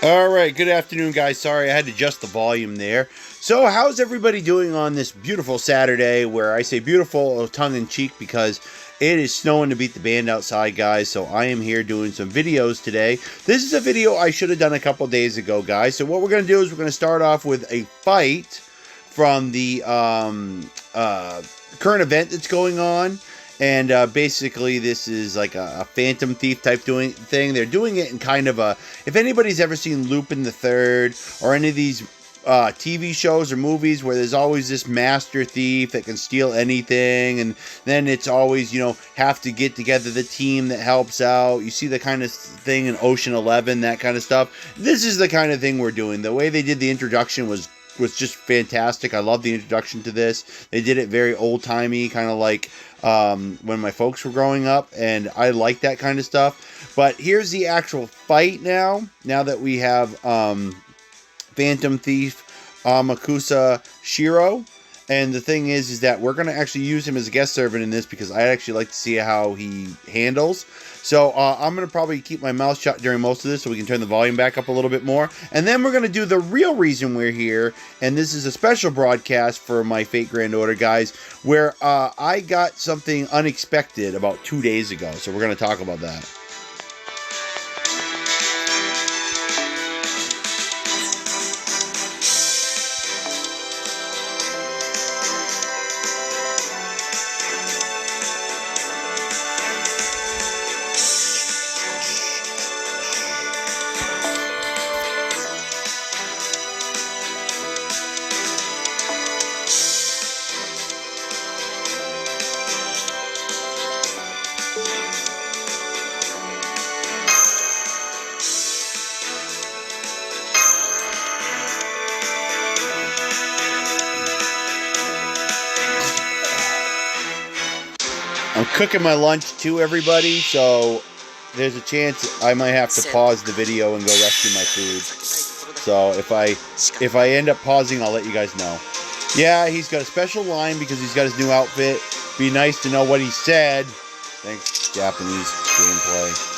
All right, good afternoon, guys. Sorry, I had to adjust the volume there. So, how's everybody doing on this beautiful Saturday? Where I say beautiful, tongue in cheek, because it is snowing to beat the band outside, guys. So, I am here doing some videos today. This is a video I should have done a couple days ago, guys. So, what we're going to do is we're going to start off with a fight from the current event that's going on. And basically, this is like a Phantom Thief type thing. They're doing it in kind of a... If anybody's ever seen Lupin the Third or any of these TV shows or movies where there's always this master thief that can steal anything, and then it's always, have to get together the team that helps out. You see the kind of thing in Ocean 11, that kind of stuff. This is the kind of thing we're doing. The way they did the introduction was just fantastic. I love the introduction to this. They did it very old-timey, kind of like when my folks were growing up, and I like that kind of stuff. But here's the actual fight now that we have Phantom Thief Amakusa Shiro. And the thing is that we're going to actually use him as a guest servant in this because I actually like to see how he handles. So I'm going to probably keep my mouth shut during most of this so we can turn the volume back up a little bit more. And then we're going to do the real reason we're here. And this is a special broadcast for my fate granddaughter, guys, where I got something unexpected about 2 days ago. So we're going to talk about that. I'm cooking my lunch too, everybody, so there's a chance I might have to pause the video and go rescue my food. So if I end up pausing, I'll let you guys know. Yeah, he's got a special line because he's got his new outfit. Be nice to know what he said. Thanks, Japanese gameplay.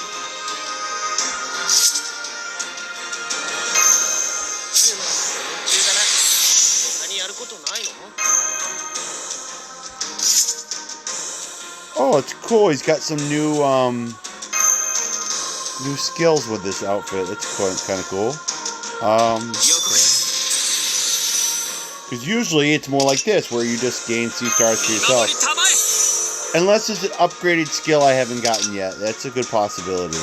Oh, it's cool. He's got some new skills with this outfit. That's kind of cool. Because usually it's more like this, where you just gain C stars for yourself. Unless it's an upgraded skill I haven't gotten yet. That's a good possibility.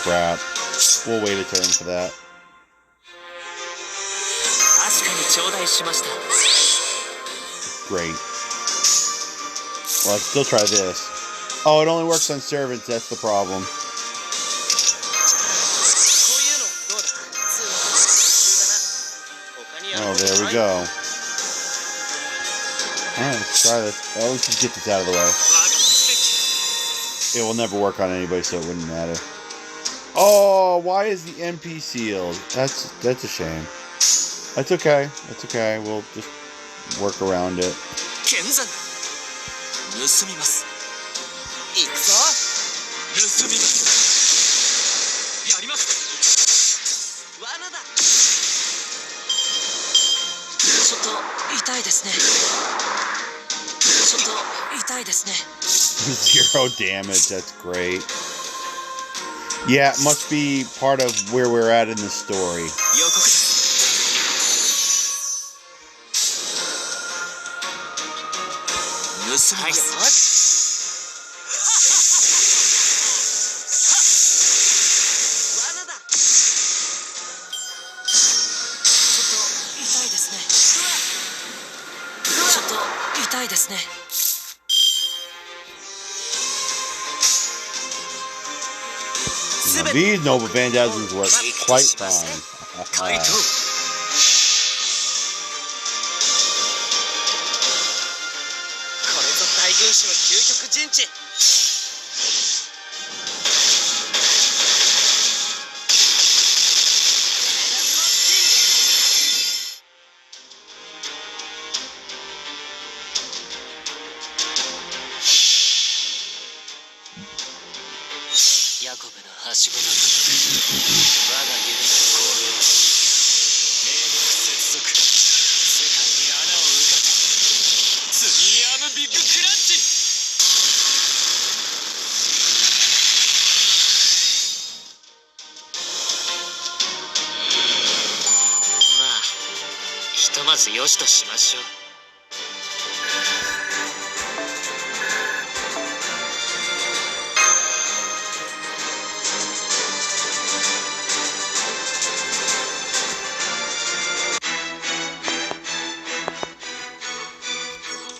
Crap. We'll wait a turn for that. Great. Well, I can still try this. Oh, it only works on servants. That's the problem. Oh, there we go. Alright, let's try this. Oh, let's just get this out of the way. It will never work on anybody, so it wouldn't matter. Oh, why is the MP sealed? That's a shame. That's okay. That's okay. We'll just work around it. Zero damage. That's great. Yeah, it must be part of where we're at in the story. Now, these Nova Phantasms work quite fine.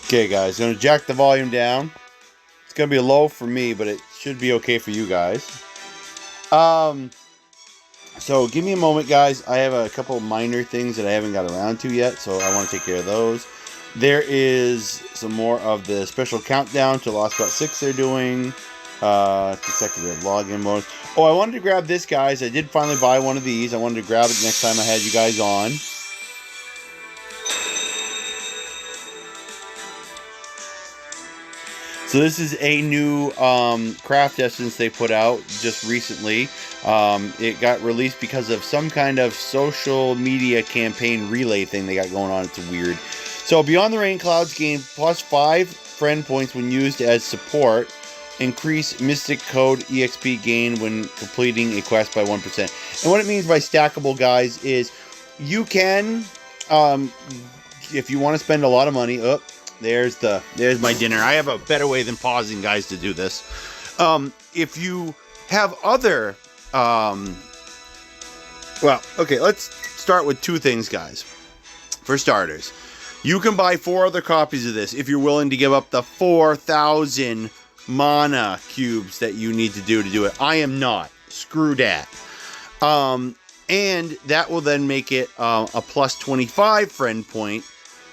Okay, guys, I'm going to jack the volume down. It's going to be low for me, but it should be okay for you guys. So give me a moment, guys. I have a couple minor things that I haven't got around to yet, so I want to take care of those. There is some more of the special countdown to Lost Bot 6 they're doing. Consecutive login mode. Oh, I wanted to grab this, guys. I did finally buy one of these. I wanted to grab it next time I had you guys on. So this is a new craft essence they put out just recently. It got released because of some kind of social media campaign relay thing they got going on. It's weird. So Beyond the Rain Clouds gain plus 5 friend points when used as support. Increase Mystic Code EXP gain when completing a quest by 1%. And what it means by stackable, guys, is you can, if you want to spend a lot of money, there's my dinner. I have a better way than pausing, guys, to do this. If you have other, well, okay, let's start with 2 things, guys. For starters, you can buy 4 other copies of this if you're willing to give up the 4,000 mana cubes that you need to do it. I am not. Screw that. And that will then make it a plus 25 friend point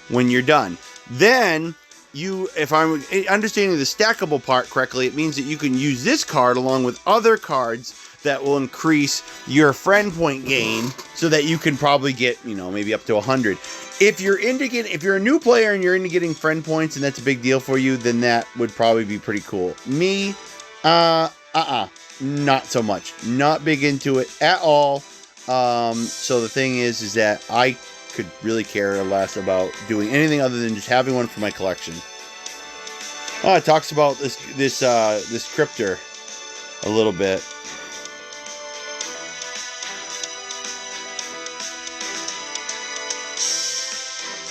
when you're done. Then, if I'm understanding the stackable part correctly, it means that you can use this card along with other cards that will increase your friend point gain so that you can probably get, maybe up to 100. If you're a new player and you're into getting friend points and that's a big deal for you, then that would probably be pretty cool. Me, not so much. Not big into it at all. So the thing is that I could really care less about doing anything other than just having one for my collection. It talks about this cryptor a little bit.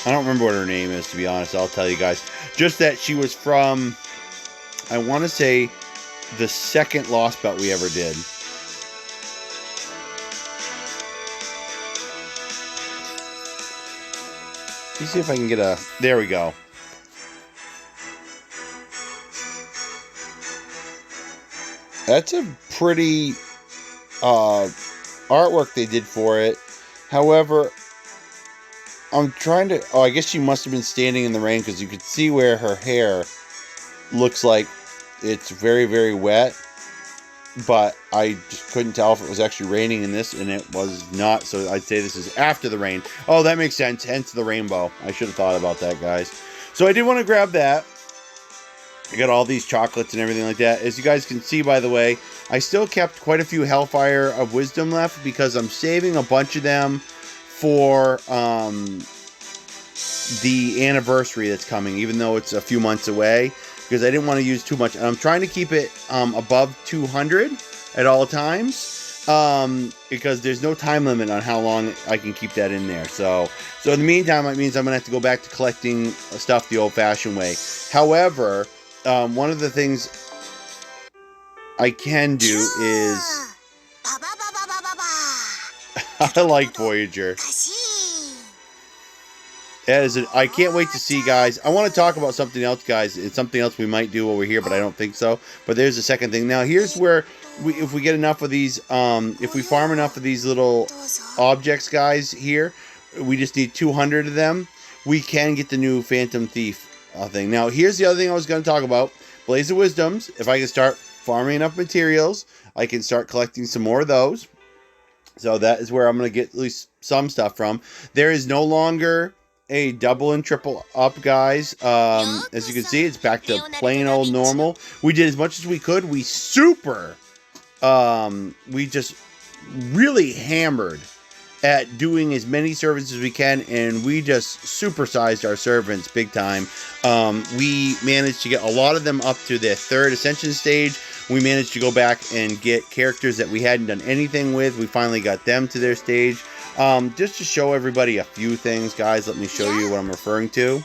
I don't remember what her name is, to be honest. I'll tell you guys. Just that she was from, I want to say, the second Lost Belt we ever did. Let me see if I can get a... There we go. That's a pretty artwork they did for it. However, I'm trying to... Oh, I guess she must have been standing in the rain because you could see where her hair looks like it's very, very wet. But I just couldn't tell if it was actually raining in this, and it was not. So I'd say this is after the rain. Oh, that makes sense. Hence the rainbow. I should have thought about that, guys. So I did want to grab that. I got all these chocolates and everything like that. As you guys can see, by the way, I still kept quite a few Hellfire of Wisdom left because I'm saving a bunch of them for the anniversary that's coming, even though it's a few months away. Because I didn't want to use too much. And I'm trying to keep it above 200 at all times. Because there's no time limit on how long I can keep that in there. So in the meantime, it means I'm going to have to go back to collecting stuff the old-fashioned way. However, one of the things I can do is... I like Voyager. I can't wait to see, guys. I want to talk about something else, guys. It's something else we might do over here, but I don't think so. But there's the second thing. Now, here's where, if we get enough of these, if we farm enough of these little objects, guys, here, we just need 200 of them, we can get the new Phantom Thief thing. Now, here's the other thing I was going to talk about. Blaze of Wisdoms. If I can start farming enough materials, I can start collecting some more of those. So that is where I'm going to get at least some stuff from. There is no longer a double and triple up, guys. As you can see, it's back to plain old normal. We did as much as we could. We super we just really hammered at doing as many servants as we can, and we just supersized our servants big time. We managed to get a lot of them up to their 3rd ascension stage. We managed to go back and get characters that we hadn't done anything with. We finally got them to their stage. Just to show everybody a few things, guys, let me show you what I'm referring to.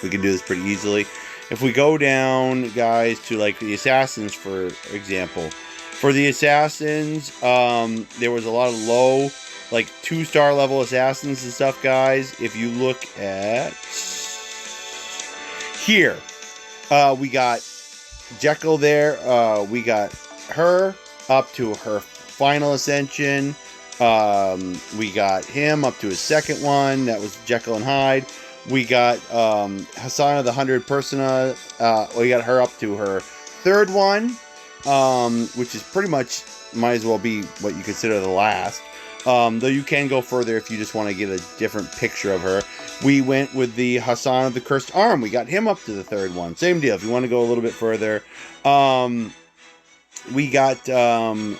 We can do this pretty easily. If we go down, guys, to like the assassins, for example. For the assassins, there was a lot of low, like 2-star level assassins and stuff, guys. If you look at here, we got Jekyll there. We got her up to her final ascension. We got him up to his 2nd one. That was Jekyll and Hyde. We got Hasana the 100 Persona. We got her up to her 3rd one. Which is pretty much, might as well be what you consider the last. Though you can go further if you just want to get a different picture of her. We went with the Hassan of the Cursed Arm. We got him up to the 3rd one. Same deal. If you want to go a little bit further. We got, where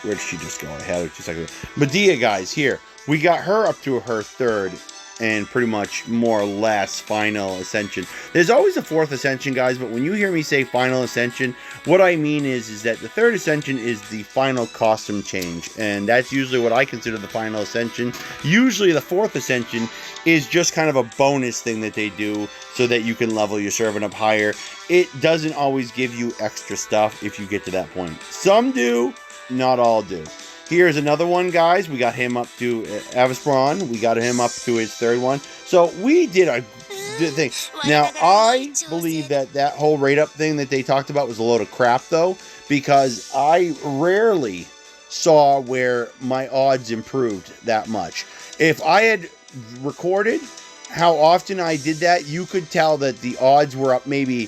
did she just go? I had her 2 seconds ago. Medea, guys, here. We got her up to her 3rd and pretty much more or less final ascension. There's always a 4th ascension, guys, but when you hear me say final ascension, what I mean is that the 3rd ascension is the final costume change, and that's usually what I consider the final ascension. Usually the 4th ascension is just kind of a bonus thing that they do so that you can level your servant up higher. It doesn't always give you extra stuff if you get to that point. Some do, not all do. Here's another one, guys. We got him up to Avasbron. We got him up to his 3rd one. So we did a thing. Now, I believe that whole rate-up thing that they talked about was a load of crap, though, because I rarely saw where my odds improved that much. If I had recorded how often I did that, you could tell that the odds were up maybe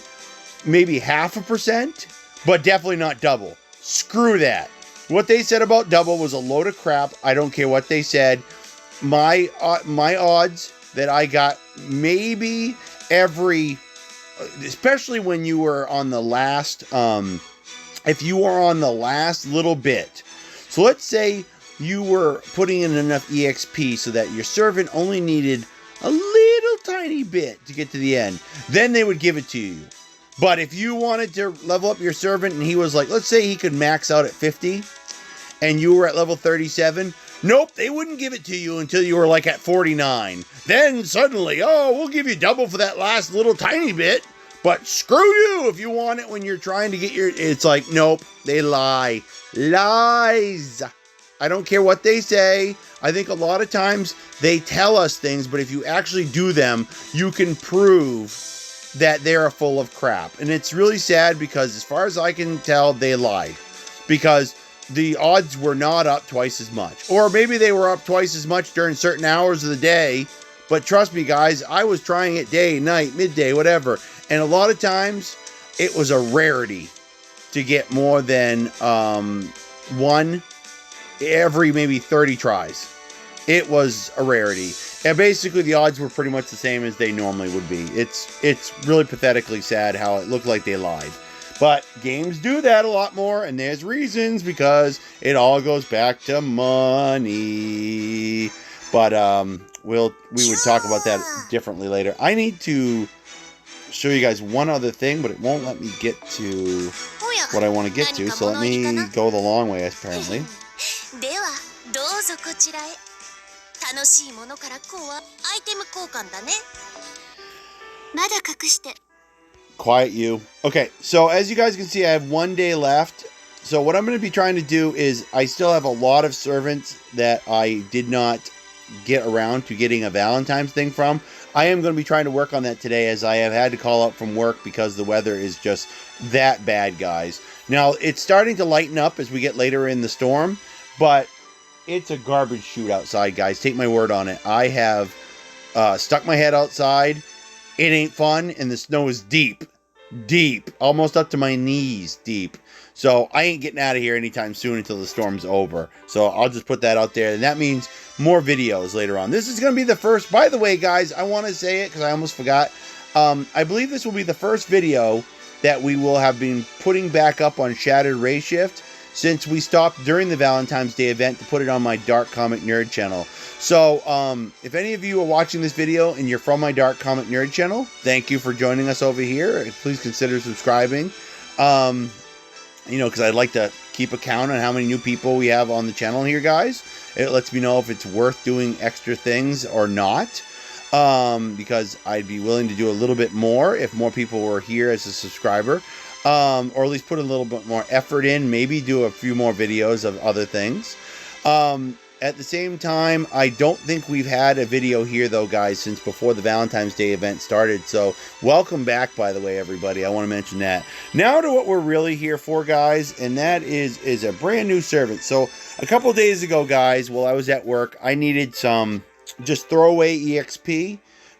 0.5%, but definitely not double. Screw that. What they said about double was a load of crap. I don't care what they said. My odds that I got maybe every, especially when you were on the last, if you were on the last little bit. So let's say you were putting in enough EXP so that your servant only needed a little tiny bit to get to the end. Then they would give it to you. But if you wanted to level up your servant and he was like, let's say he could max out at 50 and you were at level 37, nope, they wouldn't give it to you until you were like at 49. Then suddenly, oh, we'll give you double for that last little tiny bit, but screw you if you want it when you're trying to get your... It's like, nope, they lie. Lies. I don't care what they say. I think a lot of times they tell us things, but if you actually do them, you can prove that they're full of crap. And it's really sad because as far as I can tell, they lied. Because the odds were not up twice as much. Or maybe they were up twice as much during certain hours of the day. But trust me, guys, I was trying it day, night, midday, whatever. And a lot of times, it was a rarity to get more than one every maybe 30 tries. It was a rarity. And basically the odds were pretty much the same as they normally would be. It's really pathetically sad how it looked like they lied. But games do that a lot more, and there's reasons, because it all goes back to money. But we would talk about that differently later. I need to show you guys one other thing, but it won't let me get to what I want to get to. So let me go the long way, apparently. Quiet you. Okay, so as you guys can see, I have 1 day left. So what I'm going to be trying to do is I still have a lot of servants that I did not get around to getting a Valentine's thing from. I am going to be trying to work on that today, as I have had to call out from work because the weather is just that bad, guys. Now, it's starting to lighten up as we get later in the storm, but it's a garbage chute outside, guys. Take my word on it. I have stuck my head outside. It ain't fun, and the snow is deep, almost up to my knees deep. So I ain't getting out of here anytime soon until the storm's over. So I'll just put that out there, and that means more videos later on. This is going to be the first, by the way, guys, I want to say it because I almost forgot. I believe this will be the first video that we will have been putting back up on Shattered Ray Shift since we stopped during the Valentine's Day event to put it on my Dark Comic Nerd channel. So, if any of you are watching this video and you're from my Dark Comic Nerd channel, thank you for joining us over here. Please consider subscribing. You know, because I'd like to keep a count on how many new people we have on the channel here, guys. It lets me know if it's worth doing extra things or not. Because I'd be willing to do a little bit more if more people were here as a subscriber. Or at least put a little bit more effort in, maybe do a few more videos of other things. At the same time, I don't think we've had a video here, though, guys, since before the Valentine's Day event started. So, welcome back, by the way, everybody. I want to mention that. Now to what we're really here for, guys, and that is a brand new servant. So, a couple days ago, guys, while I was at work, I needed some just throwaway EXP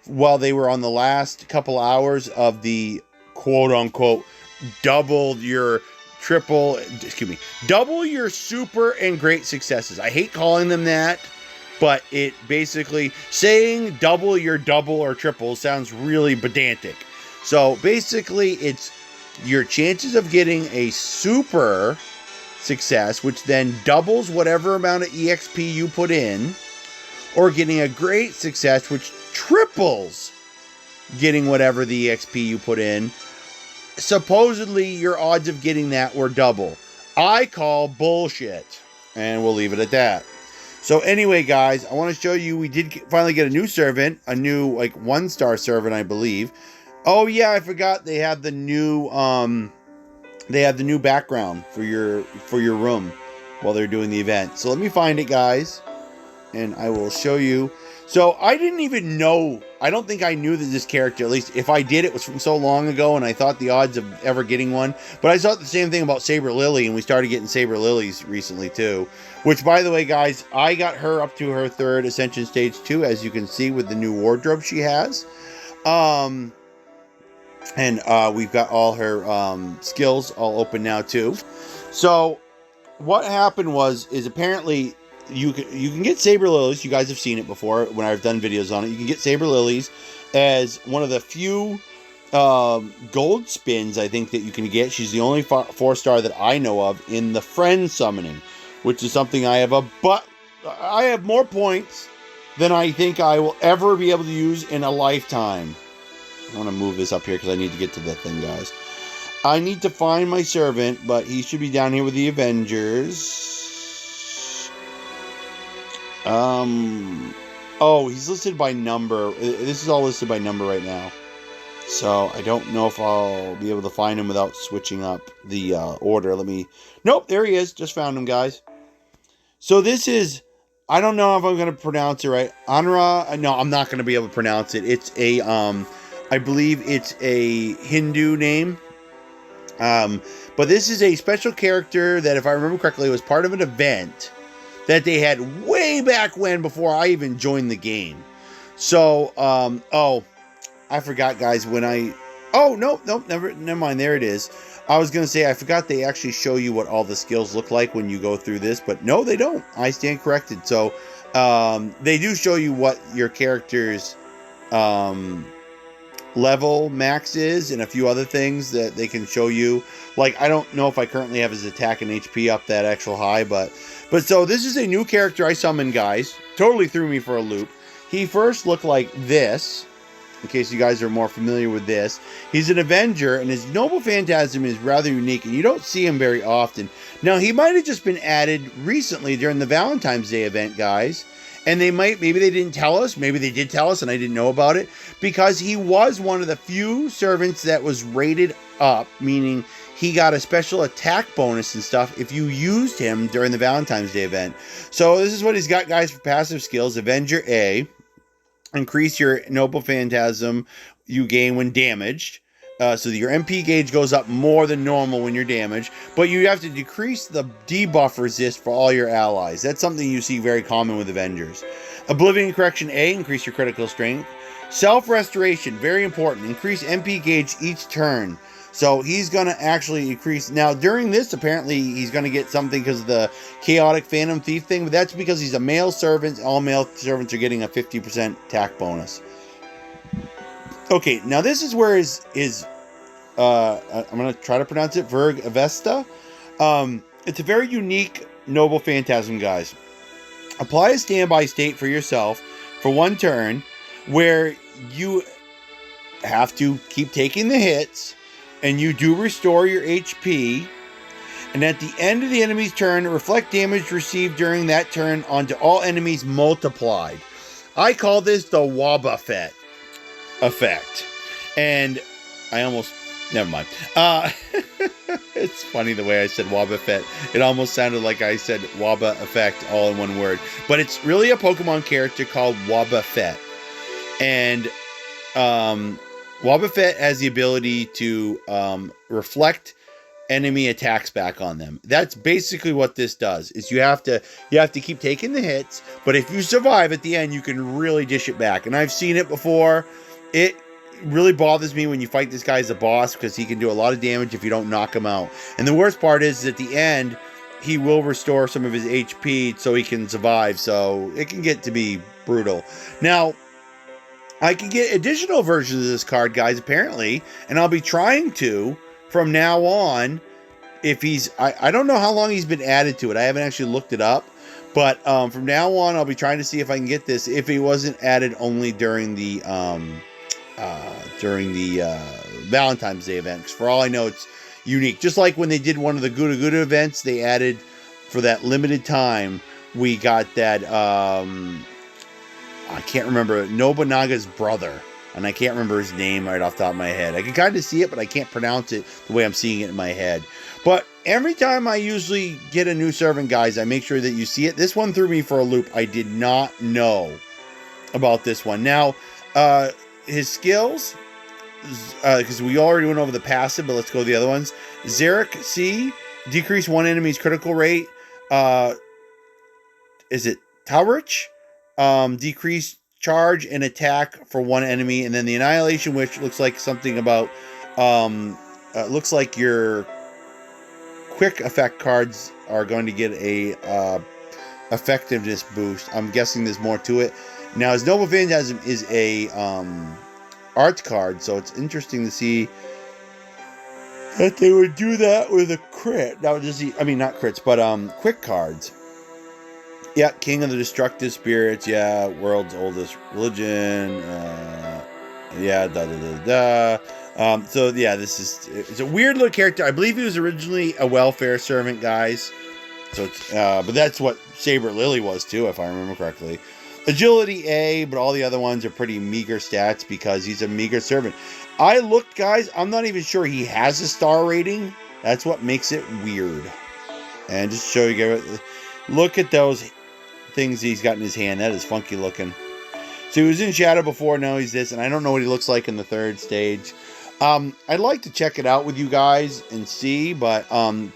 while they were on the last couple hours of the quote-unquote double your super and great successes. I hate calling them that, but it basically, saying double your double or triple sounds really pedantic. So basically, it's your chances of getting a super success, which then doubles whatever amount of EXP you put in, or getting a great success, which triples getting whatever the EXP you put in. Supposedly, your odds of getting that were double. I call bullshit. And we'll leave it at that. So anyway, guys, I want to show you, we did finally get a new servant. A new, like, 1-star servant, I believe. Oh, yeah, I forgot they have the new, background for your room while they're doing the event. So let me find it, guys. And I will show you. So I didn't even know, I don't think I knew that this character, at least if I did, it was from so long ago, and I thought the odds of ever getting one. But I thought the same thing about Saber Lily, and we started getting Saber Lilies recently too. Which, by the way, guys, I got her up to her 3rd Ascension Stage 2, as you can see with the new wardrobe she has. And we've got all her skills all open now too. So what happened is apparently you can get Saber Lilies. You guys have seen it before when I've done videos on it. You can get Saber Lilies as one of the few gold spins, I think, that you can get. She's the only 4-star that I know of in the friend summoning, which is something I have I have more points than I think I will ever be able to use in a lifetime. I want to move this up here because I need to get to that thing, guys. I need to find my servant, but he should be down here with the Avengers. Oh, he's listed by number. This is all listed by number right now. So, I don't know if I'll be able to find him without switching up the order. Nope, there he is. Just found him, guys. So, this is, I don't know if I'm going to pronounce it right. Anra, no, I'm not going to be able to pronounce it. It's a, I believe it's a Hindu name. But this is a special character that, if I remember correctly, was part of an event that they had way back when, before I even joined the game. So, oh, I forgot, guys, never mind, there it is. I was going to say, I forgot they actually show you what all the skills look like when you go through this, but no, they don't. I stand corrected. So, they do show you what your character's, level max is, and a few other things that they can show you. Like, I don't know if I currently have his attack and HP up that actual high, but so this is a new character I summoned, guys. Totally threw me for a loop. He first looked like this, in case you guys are more familiar with this. He's an Avenger, and his Noble Phantasm is rather unique, and you don't see him very often. Now, he might have just been added recently during the Valentine's Day event, guys. And maybe they didn't tell us. Maybe they did tell us and I didn't know about it. Because he was one of the few servants that was rated up, meaning he got a special attack bonus and stuff if you used him during the Valentine's Day event. So this is what he's got, guys, for passive skills. Avenger A. Increase your Noble Phantasm you gain when damaged. So your MP gauge goes up more than normal when you're damaged, but you have to decrease the debuff resist for all your allies. That's something you see very common with Avengers. Oblivion Correction A, increase your critical strength. Self-restoration, very important. Increase MP gauge each turn. So he's going to actually increase. Now, during this, apparently, he's going to get something because of the Chaotic Phantom Thief thing, but that's because he's a male servant. All male servants are getting a 50% attack bonus. Okay, now this is where his I'm going to try to pronounce it, Verg Avesta. It's a very unique Noble Phantasm, guys. Apply a standby state for yourself for 1 turn where you have to keep taking the hits and you do restore your HP. And at the end of the enemy's turn, reflect damage received during that turn onto all enemies multiplied. I call this the Wobbuffet effect. And I almost... Never mind. It's funny the way I said Wobbuffet. It almost sounded like I said Wobba effect all in one word. But it's really a Pokemon character called Wobbuffet. And Wobbuffet has the ability to reflect enemy attacks back on them. That's basically what this does. Is you have to keep taking the hits, but if you survive at the end, you can really dish it back. And I've seen it before. It really bothers me when you fight this guy as a boss because he can do a lot of damage if you don't knock him out. And the worst part is at the end, he will restore some of his HP so he can survive. So it can get to be brutal. Now, I can get additional versions of this card, guys, apparently, and I'll be trying to from now on. If he's, I don't know how long he's been added to it. I haven't actually looked it up, but from now on, I'll be trying to see if I can get this. If he wasn't added only during the Valentine's Day event, because for all I know, it's unique. Just like when they did one of the Guda Guda events, they added for that limited time. We got that. I can't remember Nobunaga's brother. And I can't remember his name right off the top of my head. I can kind of see it, but I can't pronounce it the way I'm seeing it in my head. But every time I usually get a new servant, guys, I make sure that you see it. This one threw me for a loop. I did not know about this one. Now, his skills, because we already went over the passive, but let's go to the other ones. Xeric C, decrease one enemy's critical rate. Is it Taurich? Decrease charge and attack for one enemy, and then the Annihilation Wish looks like something about looks like your quick effect cards are going to get a effectiveness boost. I'm guessing there's more to it. Now, his Noble Phantasm is a art card, so it's interesting to see that they would do that with a crit. Now, just not crits, but quick cards. Yeah, King of the Destructive Spirits. Yeah, world's oldest religion. So yeah, it's a weird little character. I believe he was originally a welfare servant, guys. So it's but that's what Saber Lily was too, if I remember correctly. Agility A, but all the other ones are pretty meager stats because he's a meager servant. I looked, guys. I'm not even sure he has a star rating. That's what makes it weird. And just to show you guys, look at those things he's got in his hand. That is funky looking. So he was in Shadow before, now he's this, and I don't know what he looks like in the 3rd stage. I'd like to check it out with you guys and see, but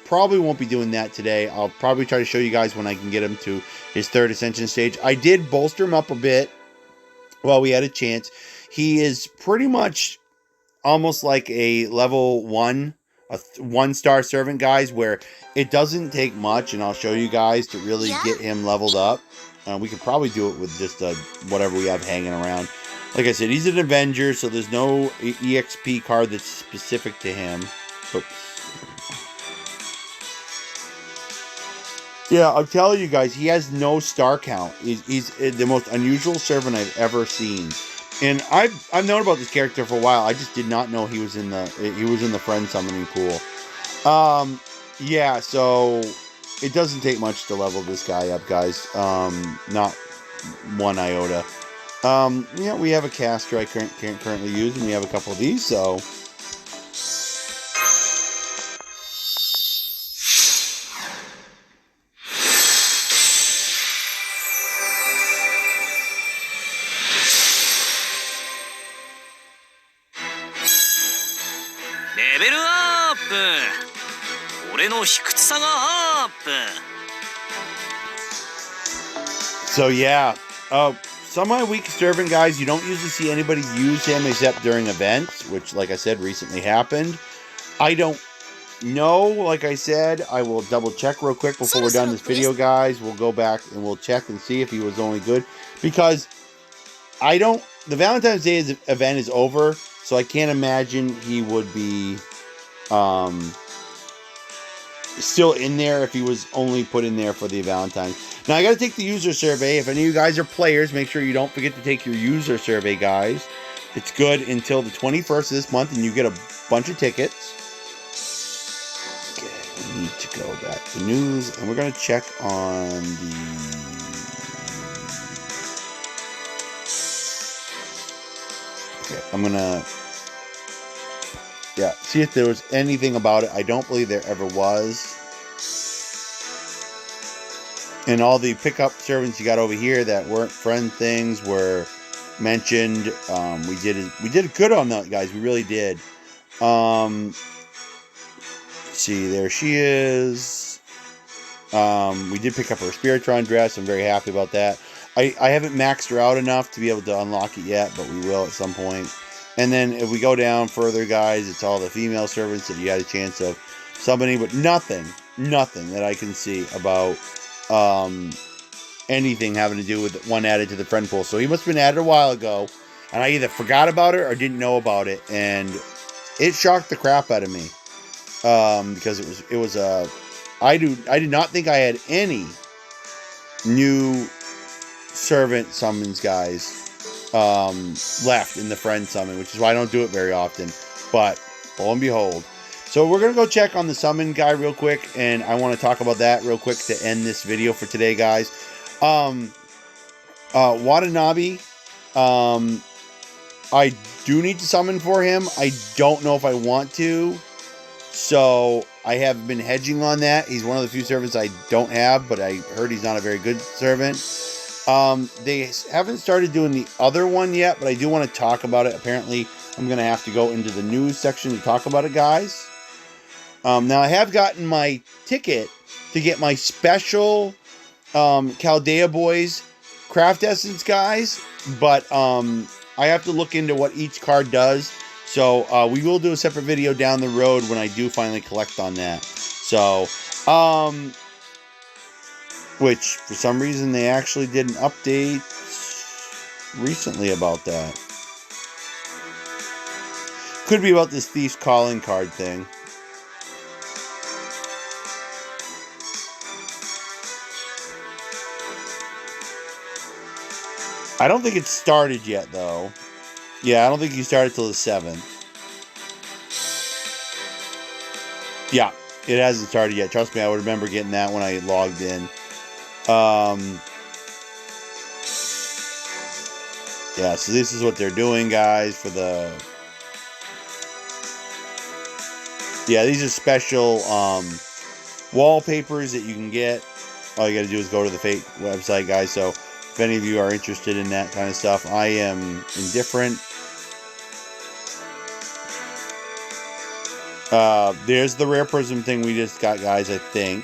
probably won't be doing that today. I'll probably try to show you guys when I can get him to his 3rd Ascension stage. I did bolster him up a bit while we had a chance. He is pretty much almost like a level 1, a 1-star servant, guys, where it doesn't take much, and I'll show you guys to really get him leveled up. We could probably do it with just whatever we have hanging around. Like I said, he's an Avenger, so there's no EXP card that's specific to him. Oops. Yeah, I'll tell you guys, he has no star count. He's the most unusual servant I've ever seen. And I've known about this character for a while. I just did not know he was in the friend summoning pool. Yeah, so it doesn't take much to level this guy up, guys. Not one iota. Yeah, we have a caster I can't currently use, and we have a couple of these, so. Level up! 俺の卑屈さがアップ! So yeah, semi-weak servant, guys. You don't usually see anybody use him except during events, which, like I said, recently happened. I don't know. Like I said, I will double check real quick before we're done this video, guys. We'll go back and we'll check and see if he was only good, because the Valentine's Day event is over, so I can't imagine he would be still in there if he was only put in there for the Valentine's. Now, I got to take the user survey. If any of you guys are players, make sure you don't forget to take your user survey, guys. It's good until the 21st of this month, and you get a bunch of tickets. Okay, we need to go back to news, and we're going to check on the... Okay, I'm going to... Yeah, see if there was anything about it. I don't believe there ever was. And all the pickup servants you got over here that weren't friend things were mentioned. We did good on that, guys. We really did. Let's see, there she is. We did pick up her Spiritron dress. I'm very happy about that. I haven't maxed her out enough to be able to unlock it yet, but we will at some point. And then if we go down further, guys, it's all the female servants that you had a chance of summoning, but nothing that I can see about anything having to do with one added to the friend pool. So he must have been added a while ago, and I either forgot about it or didn't know about it, and it shocked the crap out of me because it was I did not think I had any new servant summons, guys, left in the friend summon, which is why I don't do it very often. But lo and behold. So we're going to go check on the summon guy real quick, and I want to talk about that real quick to end this video for today, guys. Watanabe, I do need to summon for him. I don't know if I want to, so I have been hedging on that. He's one of the few servants I don't have, but I heard he's not a very good servant. They haven't started doing the other one yet, but I do want to talk about it. Apparently, I'm going to have to go into the news section to talk about it, guys. Now, I have gotten my ticket to get my special Chaldea Boys Craft Essence, guys, but I have to look into what each card does. So we will do a separate video down the road when I do finally collect on that. So, which for some reason they actually did an update recently about that. Could be about this Thief's Calling card thing. I don't think it's started yet, though. Yeah, I don't think you started till the 7th. Yeah, it hasn't started yet. Trust me, I would remember getting that when I logged in. Yeah, so this is what they're doing, guys, for the... Yeah, these are special wallpapers that you can get. All you got to do is go to the Fate website, guys, so... If any of you are interested in that kind of stuff, I am indifferent. There's the Rare Prism thing we just got, guys, I think.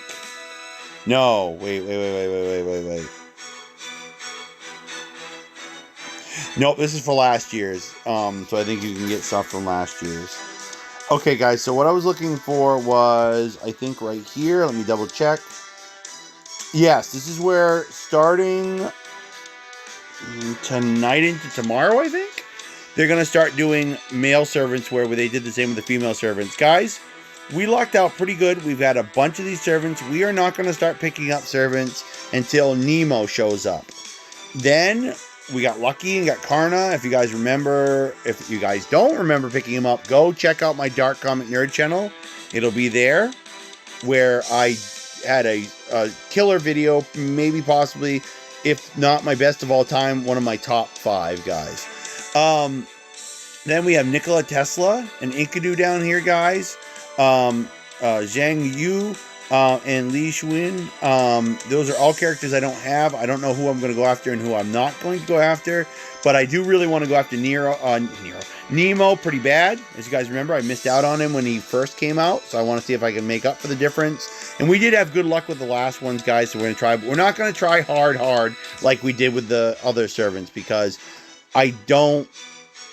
No, wait. Nope, this is for last year's. So I think you can get stuff from last year's. Okay, guys, so what I was looking for was, I think right here. Let me double check. Yes, this is where starting... tonight into tomorrow, I think they're gonna start doing male servants where they did the same with the female servants. Guys, we lucked out pretty good. We've had a bunch of these servants. We are not going to start picking up servants until Nemo shows up. Then we got lucky and got Karna. If you guys remember, if you guys don't remember picking him up, go check out my Dark Comic Nerd channel. It'll be there, where I had a killer video, maybe possibly, if not my best of all time, one of my top 5, guys. Then we have Nikola Tesla and Enkidu down here, guys. Zhang Yu and Li Xuan. Those are all characters I don't have. I don't know who I'm going to go after and who I'm not going to go after. But I do really want to go after Nemo pretty bad. As you guys remember, I missed out on him when he first came out. So I want to see if I can make up for the difference. And we did have good luck with the last ones, guys. So we're going to try. But we're not going to try hard like we did with the other servants. Because I don't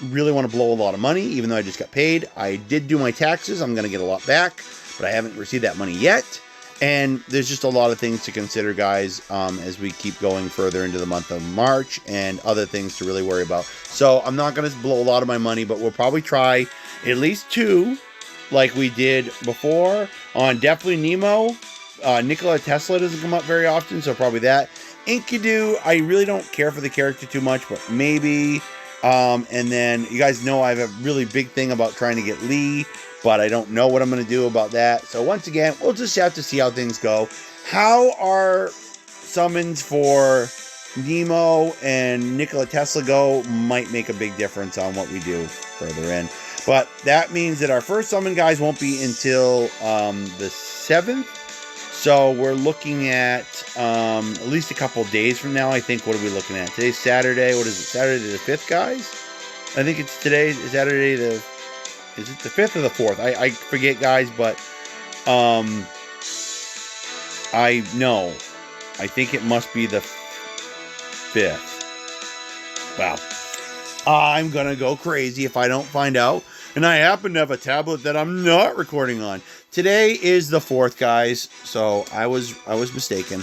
really want to blow a lot of money, even though I just got paid. I did do my taxes. I'm going to get a lot back. But I haven't received that money yet. And there's just a lot of things to consider, guys, as we keep going further into the month of March and other things to really worry about. So I'm not going to blow a lot of my money, but we'll probably try at least 2 like we did before on definitely Nemo. Nikola Tesla doesn't come up very often, so probably that. Enkidu, I really don't care for the character too much, but maybe. And then you guys know I have a really big thing about trying to get Lee, but I don't know what I'm going to do about that. So once again, we'll just have to see how things go. How our summons for Nemo and Nikola Tesla go might make a big difference on what we do further in. But that means that our first summon, guys, won't be until the 7th. So we're looking at least a couple days from now. I think. What are we looking at? Today's Saturday. What is it? Saturday the 5th, guys? I think it's today. Saturday the... Is it the 5th or the 4th? I forget, guys, but... I know. I think it must be the 5th. Wow. I'm going to go crazy if I don't find out. And I happen to have a tablet that I'm not recording on. Today is the 4th, guys. So I was mistaken.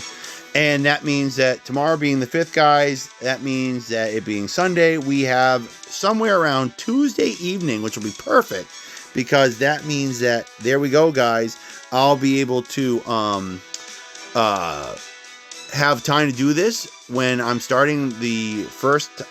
And that means that tomorrow being the 5th, guys, that means that it being Sunday, we have somewhere around Tuesday evening, which will be perfect. Because that means that, there we go, guys, I'll be able to have time to do this when I'm starting the first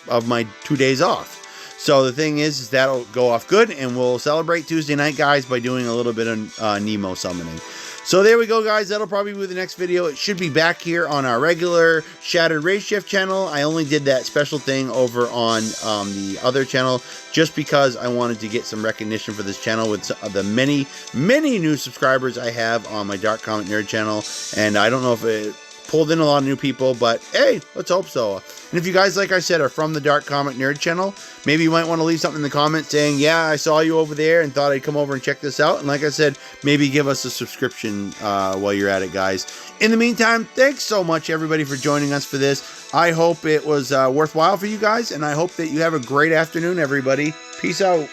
of my 2 days off. So the thing is that'll go off good, and we'll celebrate Tuesday night, guys, by doing a little bit of Nemo summoning. So there we go, guys. That'll probably be the next video. It should be back here on our regular Shattered Race Shift channel. I only did that special thing over on the other channel just because I wanted to get some recognition for this channel with the many, many new subscribers I have on my Dark Comic Nerd channel. And I don't know if it pulled in a lot of new people, but hey, let's hope so. And if you guys, like I said, are from the Dark Comic Nerd channel, maybe you might want to leave something in the comments saying, yeah, I saw you over there and thought I'd come over and check this out. And like I said, maybe give us a subscription while you're at it, guys. In the meantime, thanks so much, everybody, for joining us for this. I hope it was worthwhile for you guys, and I hope that you have a great afternoon, everybody. Peace out.